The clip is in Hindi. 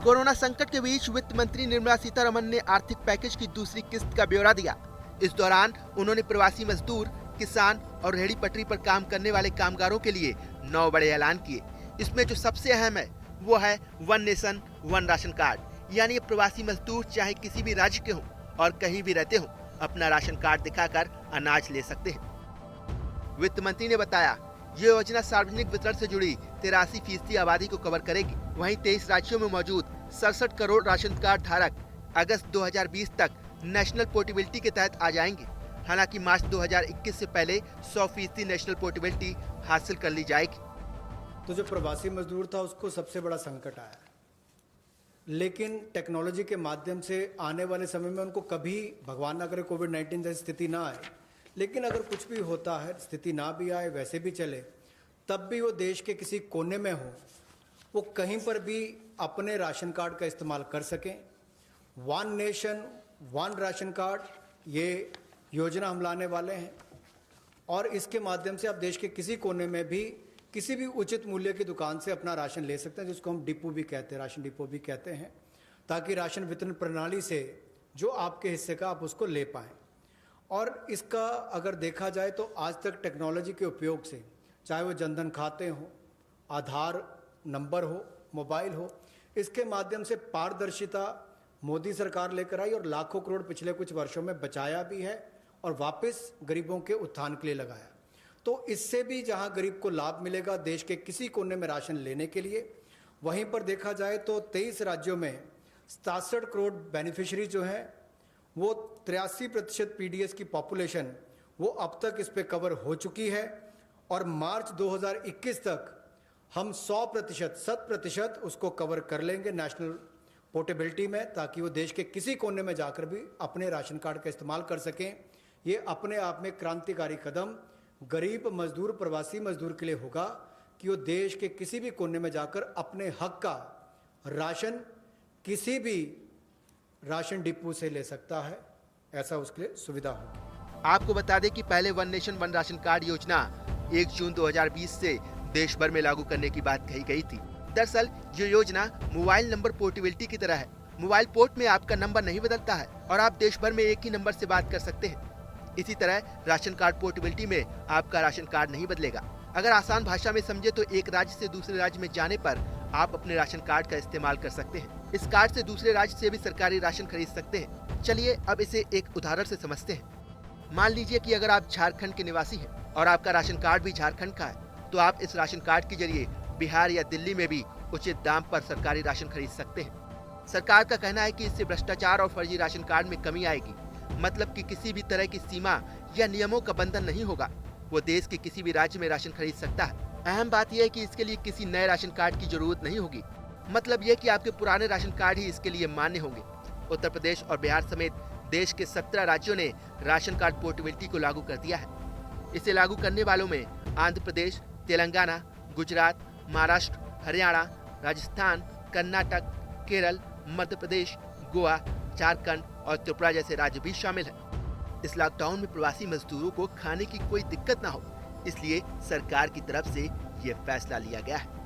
कोरोना संकट के बीच वित्त मंत्री निर्मला सीतारमण ने आर्थिक पैकेज की दूसरी किस्त का ब्यौरा दिया। इस दौरान उन्होंने प्रवासी मजदूर, किसान और रेहड़ी पटरी पर काम करने वाले कामगारों के लिए 9 बड़े ऐलान किए। इसमें जो सबसे अहम है वो है one nation one ration card, यानी प्रवासी मजदूर चाहे किसी भी राज्य के हों और कहीं भी रहते हों, अपना राशन कार्ड दिखाकर अनाज ले सकते हैं। वित्त मंत्री ने बताया, ये योजना सार्वजनिक वितरण से जुड़ी 83% आबादी को कवर करेगी। वहीं 23 राज्यों में मौजूद 67 करोड़ राशन कार्ड धारक अगस्त 2020 तक नेशनल पोर्टेबिलिटी के तहत आ जाएंगे। हालांकि मार्च 2021 से पहले 100% नेशनल पोर्टेबिलिटी हासिल कर ली जाएगी। तो जो प्रवासी मजदूर था उसको सबसे बड़ा संकट आया, लेकिन टेक्नोलॉजी के माध्यम से आने वाले समय में उनको कभी भगवान ना करे कोविड-19 जैसी स्थिति ना आए, लेकिन अगर कुछ भी होता है, स्थिति ना भी आए, वैसे भी चले, तब भी वो देश के किसी कोने में हो, वो कहीं पर भी अपने राशन कार्ड का इस्तेमाल कर सकें। One nation one ration card, ये योजना हम लाने वाले हैं और इसके माध्यम से आप देश के किसी कोने में भी किसी भी उचित मूल्य की दुकान से अपना राशन ले सकते हैं, जिसको हम डिपो भी कहते हैं, राशन डिपो भी कहते हैं, ताकि राशन वितरण प्रणाली से जो आपके हिस्से का आप उसको ले पाएँ। और इसका अगर देखा जाए तो आज तक टेक्नोलॉजी के उपयोग से, चाहे वो जनधन खाते हो, आधार नंबर हो, मोबाइल हो, इसके माध्यम से पारदर्शिता मोदी सरकार लेकर आई और लाखों करोड़ पिछले कुछ वर्षों में बचाया भी है और वापस गरीबों के उत्थान के लिए लगाया। तो इससे भी जहां गरीब को लाभ मिलेगा देश के किसी कोने में राशन लेने के लिए, वहीं पर देखा जाए तो 23 राज्यों में 67 करोड़ बेनिफिशरी जो हैं, वो 83% पीडीएस की पॉपुलेशन वो अब तक इस पे कवर हो चुकी है और मार्च 2021 तक हम 100% उसको कवर कर लेंगे नेशनल पोर्टेबिलिटी में, ताकि वो देश के किसी कोने में जाकर भी अपने राशन कार्ड का इस्तेमाल कर सकें। ये अपने आप में क्रांतिकारी कदम गरीब मजदूर, प्रवासी मजदूर के लिए होगा कि वो देश के किसी भी कोने में जाकर अपने हक का राशन किसी भी राशन डिपो से ले सकता है, ऐसा उसके लिए सुविधा होगी। आपको बता दें कि पहले one nation one ration card योजना 1 जून 2020 से देश भर में लागू करने की बात कही गई थी। दरअसल ये योजना मोबाइल नंबर पोर्टेबिलिटी की तरह है। मोबाइल पोर्ट में आपका नंबर नहीं बदलता है और आप देश भर में एक ही नंबर से बात कर सकते हैं। इसी तरह राशन कार्ड पोर्टेबिलिटी में आपका राशन कार्ड नहीं बदलेगा। अगर आसान भाषा में समझे तो एक राज्य से दूसरे राज्य में जाने पर आप अपने राशन कार्ड का इस्तेमाल कर सकते हैं। इस कार्ड से दूसरे राज्य से भी सरकारी राशन खरीद सकते हैं। चलिए अब इसे एक उदाहरण से समझते हैं। मान लीजिए कि अगर आप झारखंड के निवासी हैं और आपका राशन कार्ड भी झारखंड का है, तो आप इस राशन कार्ड के जरिए बिहार या दिल्ली में भी उचित दाम पर सरकारी राशन खरीद सकते हैं। सरकार का कहना है कि इससे भ्रष्टाचार और फर्जी राशन कार्ड में कमी आएगी, मतलब कि किसी भी तरह की सीमा या नियमों का बंधन नहीं होगा। वो देश के किसी भी राज्य में राशन खरीद सकता है। अहम बात यह है कि इसके लिए किसी नए राशन कार्ड की जरूरत नहीं होगी, मतलब यह कि आपके पुराने राशन कार्ड ही इसके लिए मान्य होंगे। उत्तर प्रदेश और बिहार समेत देश के 17 राज्यों ने राशन कार्ड पोर्टेबिलिटी को लागू कर दिया है। इसे लागू करने वालों में आंध्र प्रदेश, तेलंगाना, गुजरात, महाराष्ट्र, हरियाणा, राजस्थान, कर्नाटक, केरल, मध्य प्रदेश, गोवा, झारखंड और त्रिपुरा जैसे राज्य भी शामिल हैं। इस लॉकडाउन में प्रवासी मजदूरों को खाने की कोई दिक्कत ना हो, इसलिए सरकार की तरफ से ये फैसला लिया गया है।